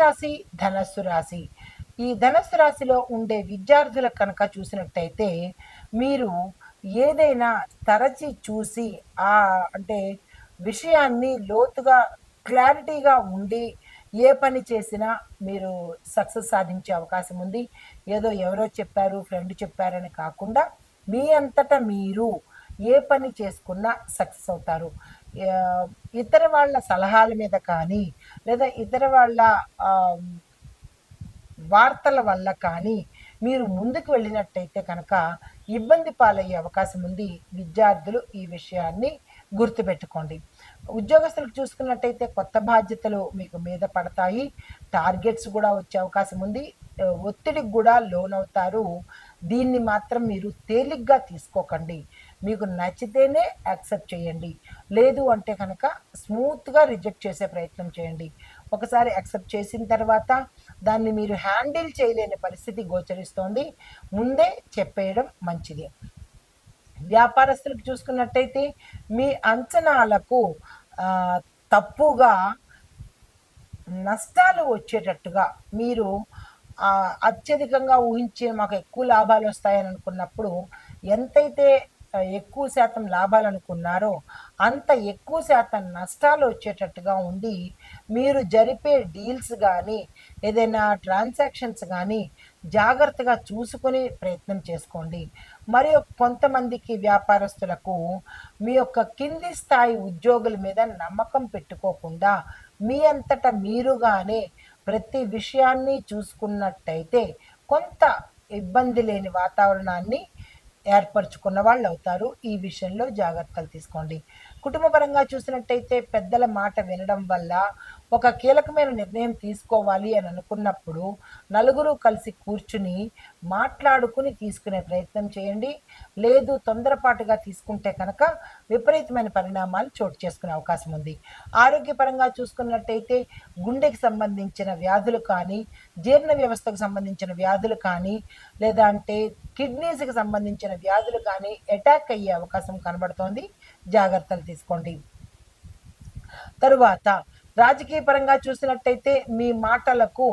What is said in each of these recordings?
రాశి ధనస్సు రాశి. ఈ ధనస్సు రాశిలో ఉండే విద్యార్థులకు కనుక చూసినట్టయితే మీరు ఏదైనా తరచి చూసి అంటే విషయాన్ని లోతుగా క్లారిటీగా ఉండి ఏ పని చేసినా మీరు సక్సెస్ సాధించే అవకాశం ఉంది. ఏదో ఎవరో చెప్పారు, ఫ్రెండ్ చెప్పారని కాకుండా మీ అంతటా మీరు ఏ పని చేసుకున్నా సక్సెస్ అవుతారు. ఇతర వాళ్ళ సలహాల మీద కానీ లేదా ఇతర వాళ్ళ వార్తల వల్ల కానీ మీరు ముందుకు వెళ్ళినట్టయితే కనుక ఇబ్బంది పాలయ్యే అవకాశం ఉంది. విద్యార్థులు ఈ విషయాన్ని గుర్తుపెట్టుకోండి. ఉద్యోగస్తులకు చూసుకున్నట్టయితే కొత్త బాధ్యతలు మీకు మీద పడతాయి. టార్గెట్స్ కూడా వచ్చే అవకాశం ఉంది. ఒత్తిడికి కూడా లోనవుతారు. దీన్ని మాత్రం మీరు తేలిగ్గా తీసుకోకండి. మీకు నచ్చితేనే యాక్సెప్ట్ చేయండి. లేదు అంటే కనుక స్మూత్గా రిజెక్ట్ చేసే ప్రయత్నం చేయండి. ఒకసారి యాక్సెప్ట్ చేసిన తర్వాత దాన్ని మీరు హ్యాండిల్ చేయలేని పరిస్థితి గోచరిస్తోంది. ముందే చెప్పేయడం మంచిది. వ్యాపారస్తులకు చూసుకున్నట్టయితే మీ అంచనాలకు తప్పుగా నష్టాలు వచ్చేటట్టుగా మీరు అత్యధికంగా ఊహించే మాకు ఎక్కువ లాభాలు వస్తాయని అనుకున్నప్పుడు ఎంతైతే ఎక్కువ శాతం లాభాలు అనుకున్నారో అంత ఎక్కువ శాతం నష్టాలు వచ్చేటట్టుగా ఉండి మీరు జరిపే డీల్స్ కానీ ఏదైనా ట్రాన్సాక్షన్స్ కానీ జాగ్రత్తగా చూసుకుని ప్రయత్నం చేసుకోండి. మరి కొంతమందికి వ్యాపారస్తులకు మీ యొక్క కింది స్థాయి ఉద్యోగుల మీద నమ్మకం పెట్టుకోకుండా మీ అంతటా మీరుగానే ప్రతి విషయాన్ని చూసుకున్నట్టయితే కొంత ఇబ్బంది లేని వాతావరణాన్ని ఏర్పరచుకున్న వాళ్ళు అవుతారు. ఈ విషయంలో జాగ్రత్తలు తీసుకోండి. కుటుంబపరంగా చూసినట్టయితే పెద్దల మాట వినడం వల్ల ఒక కీలకమైన నిర్ణయం తీసుకోవాలి అని అనుకున్నప్పుడు నలుగురు కలిసి కూర్చుని మాట్లాడుకుని తీసుకునే ప్రయత్నం చేయండి. లేదు తొందరపాటుగా తీసుకుంటే కనుక విపరీతమైన పరిణామాలు చోటు చేసుకునే అవకాశం ఉంది. ఆరోగ్యపరంగా చూసుకున్నట్టయితే గుండెకి సంబంధించిన వ్యాధులు కానీ జీర్ణ వ్యవస్థకు సంబంధించిన వ్యాధులు కానీ లేదా అంటే కిడ్నీస్కి సంబంధించిన వ్యాధులు కానీ అటాక్ అయ్యే అవకాశం కనబడుతోంది. జాగ్రత్తలు తీసుకోండి. తరువాత రాజకీయ పరంగా చూసినట్టయితే మీ మాటలకు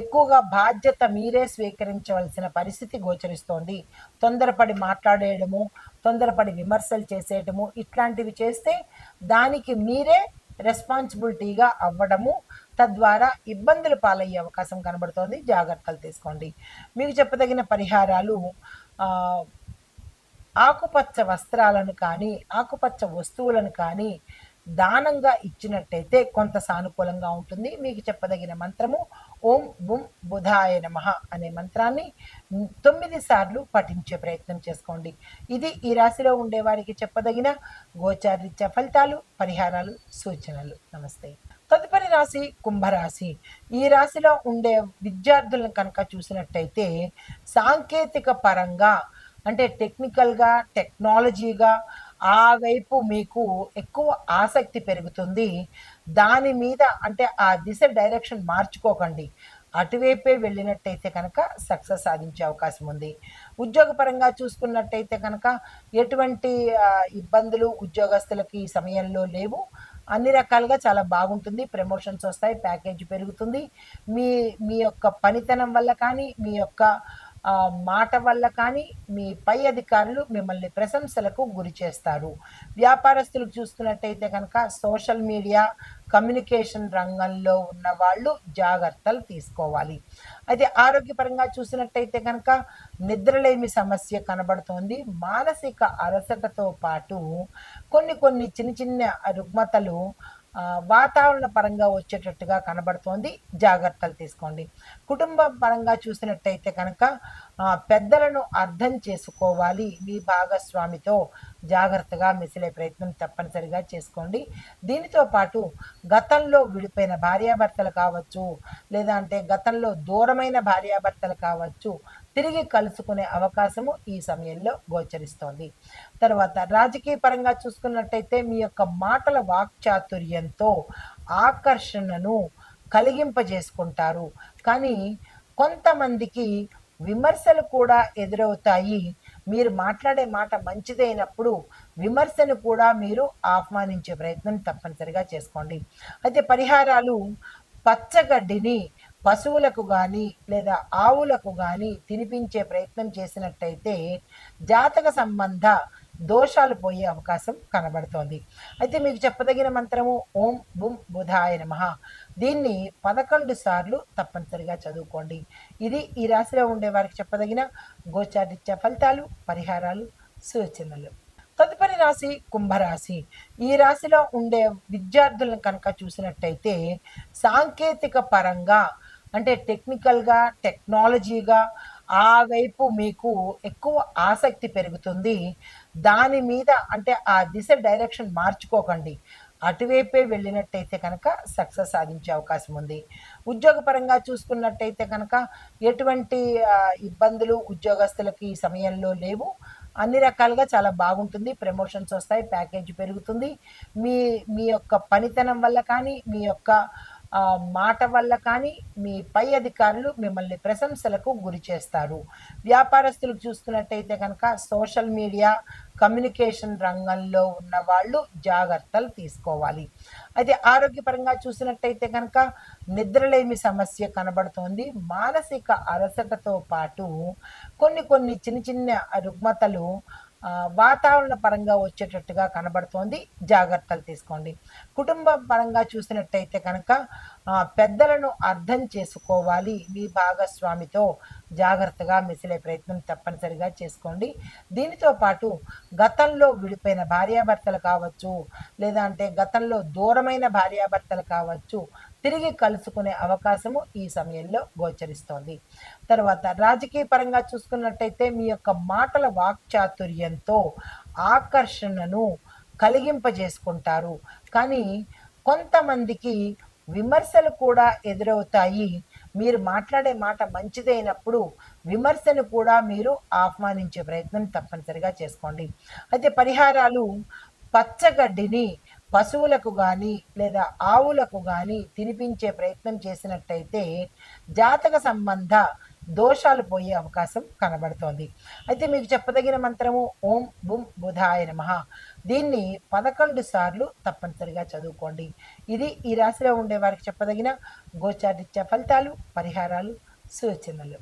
ఎక్కువగా బాధ్యత మీరే స్వీకరించవలసిన పరిస్థితి గోచరిస్తోంది. తొందరపడి మాట్లాడేయడము, తొందరపడి విమర్శలు చేసేయడము ఇట్లాంటివి చేస్తే దానికి మీరే రెస్పాన్సిబిలిటీగా అవ్వడము, తద్వారా ఇబ్బందులు పాలయ్యే అవకాశం కనబడుతోంది. జాగ్రత్తలు తీసుకోండి. మీకు చెప్పదగిన పరిహారాలు ఆకుపచ్చ వస్త్రాలను కానీ ఆకుపచ్చ వస్తువులను కానీ దానంగా ఇచ్చినట్టయితే కొంత సానుకూలంగా ఉంటుంది. మీకు చెప్పదగిన మంత్రము ఓం బుం బుధాయ నమః అనే మంత్రాన్ని 9 సార్లు పఠించే ప్రయత్నం చేసుకోండి. ఇది ఈ రాశిలో ఉండేవారికి చెప్పదగిన గోచారరీత్యా ఫలితాలు, పరిహారాలు, సూచనలు. నమస్తే. తదుపరి రాశి కుంభరాశి. ఈ రాశిలో ఉండే విద్యార్థులను కనుక చూసినట్టయితే సాంకేతిక పరంగా అంటే టెక్నికల్గా టెక్నాలజీగా ఆ వైపు మీకు ఎక్కువ ఆసక్తి పెరుగుతుంది. దాని మీద అంటే ఆ దిశ డైరెక్షన్ మార్చుకోకండి. అటువైపే వెళ్ళినట్టయితే కనుక సక్సెస్ సాధించే అవకాశం ఉంది. ఉద్యోగపరంగా చూసుకున్నట్టయితే కనుక ఎటువంటి ఇబ్బందులు ఉద్యోగస్తులకి ఈ సమయంలో లేవు. అన్ని రకాలుగా చాలా బాగుంటుంది. ప్రమోషన్స్ వస్తాయి, ప్యాకేజ్ పెరుగుతుంది. మీ మీ యొక్క పనితనం వల్ల కానీ మీ యొక్క మాట వల్ల కానీ మీ పై అధికారులు మిమ్మల్ని ప్రశంసలకు గురి చేస్తారు. వ్యాపారస్తులకు చూసుకున్నట్టయితే కనుక సోషల్ మీడియా కమ్యూనికేషన్ రంగంలో ఉన్న వాళ్ళు జాగ్రత్తలు తీసుకోవాలి. అయితే ఆరోగ్యపరంగా చూసినట్టయితే కనుక నిద్రలేమి సమస్య కనబడుతోంది. మానసిక అలసటతో పాటు కొన్ని చిన్న చిన్న రుగ్మతలు వాతావరణ పరంగా వచ్చేటట్టుగా కనబడుతోంది. జాగ్రత్తలు తీసుకోండి. కుటుంబ పరంగా చూసినట్టయితే కనుక పెద్దలను అర్థం చేసుకోవాలి. మీ భాగస్వామితో జాగ్రత్తగా మెసిలే ప్రయత్నం తప్పనిసరిగా చేసుకోండి. దీనితో పాటు గతంలో విడిపోయిన భార్యాభర్తలు కావచ్చు, లేదా అంటే గతంలో దూరమైన భార్యాభర్తలు కావచ్చు, తిరిగి కలుసుకునే అవకాశము ఈ సమయంలో గోచరిస్తోంది. తర్వాత రాజకీయ పరంగా చూసుకున్నట్టయితే మీ యొక్క మాటల వాక్చాతుర్యంతో ఆకర్షణను కలిగింపజేసుకుంటారు. కానీ కొంతమందికి విమర్శలు కూడా ఎదురవుతాయి. మీరు మాట్లాడే మాట మంచిదైనప్పుడు విమర్శను కూడా మీరు ఆహ్వానించే ప్రయత్నం తప్పనిసరిగా చేసుకోండి. అయితే పరిహారాలు పచ్చగడ్డిని పశువులకు గాని లేదా ఆవులకు గాని తినిపించే ప్రయత్నం చేసినట్టయితే జాతక సంబంధ దోషాలు పోయే అవకాశం కనబడుతోంది. అయితే మీకు చెప్పదగిన మంత్రము ఓం బుం బుధాయ నమః. దీన్ని 11 సార్లు తప్పనిసరిగా చదువుకోండి. ఇది ఈ రాశిలో ఉండే వారికి చెప్పదగిన గోచారిత్య ఫలితాలు, పరిహారాలు, సూచనలు. తదుపరి రాశి కుంభరాశి. ఈ రాశిలో ఉండే విద్యార్థులను కనుక చూసినట్టయితే సాంకేతిక పరంగా అంటే టెక్నికల్‌గా, టెక్నాలజీగా ఆ వైపు మీకు ఎక్కువ ఆసక్తి పెరుగుతుంది. దాని మీద అంటే ఆ దిశ డైరెక్షన్ మార్చుకోకండి. అటువైపే వెళ్ళినట్టయితే కనుక సక్సెస్ సాధించే అవకాశం ఉంది. ఉద్యోగపరంగా చూసుకున్నట్టయితే కనుక ఎటువంటి ఇబ్బందులు ఉద్యోగస్తులకి ఈ సమయంలో లేవు. అన్ని రకాలుగా చాలా బాగుంటుంది. ప్రమోషన్స్ వస్తాయి. ప్యాకేజ్ పెరుగుతుంది. మీ మీ యొక్క పనితనం వల్ల కానీ, మీ యొక్క మాట వల్ల కానీ మీ పై అధికారులు మిమ్మల్ని ప్రశంసలకు గురి చేస్తారు. వ్యాపారస్తులకు చూసుకున్నట్టయితే కనుక సోషల్ మీడియా, కమ్యూనికేషన్ రంగంలో ఉన్న వాళ్ళు జాగ్రత్తలు తీసుకోవాలి. అయితే ఆరోగ్యపరంగా చూసినట్టయితే కనుక నిద్రలేమి సమస్య కనబడుతోంది. మానసిక అలసటతో పాటు కొన్ని చిన్న చిన్న రుగ్మతలు వాతావరణ పరంగా వచ్చేటట్టుగా కనబడుతోంది. జాగ్రత్తలు తీసుకోండి. కుటుంబం పరంగా చూసినట్టయితే కనుక పెద్దలను అర్థం చేసుకోవాలి. మీ భాగస్వామితో జాగ్రత్తగా మెసిలే ప్రయత్నం తప్పనిసరిగా చేసుకోండి. దీనితో పాటు గతంలో విడిపోయిన భార్యాభర్తలు కావచ్చు, లేదా అంటే గతంలో దూరమైన భార్యాభర్తలు కావచ్చు, తిరిగి కలుసుకునే అవకాశము ఈ సమయంలో గోచరిస్తోంది. తర్వాత రాజకీయ పరంగా చూసుకున్నట్టయితే మీ యొక్క మాటల వాక్చాతుర్యంతో ఆకర్షణను కలిగింపజేసుకుంటారు. కానీ కొంతమందికి విమర్శలు కూడా ఎదురవుతాయి. మీరు మాట్లాడే మాట మంచిదైనప్పుడు విమర్శను కూడా మీరు ఆహ్వానించే ప్రయత్నం తప్పనిసరిగా చేసుకోండి. అయితే పరిహారాలు పచ్చగడ్డిని పశువులకు గాని లేదా ఆవులకు గాని తినిపించే ప్రయత్నం చేసినట్టయితే జాతక సంబంధ దోషాలు పోయే అవకాశం కనబడుతోంది. అయితే మీకు చెప్పదగిన మంత్రము ఓం బుం బుధాయ నమః. దీన్ని 11 సార్లు తప్పనిసరిగా చదువుకోండి. ఇది ఈ రాశిలో ఉండే వారికి చెప్పదగిన గోచారిత్య ఫలితాలు, పరిహారాలు, సూచనలు.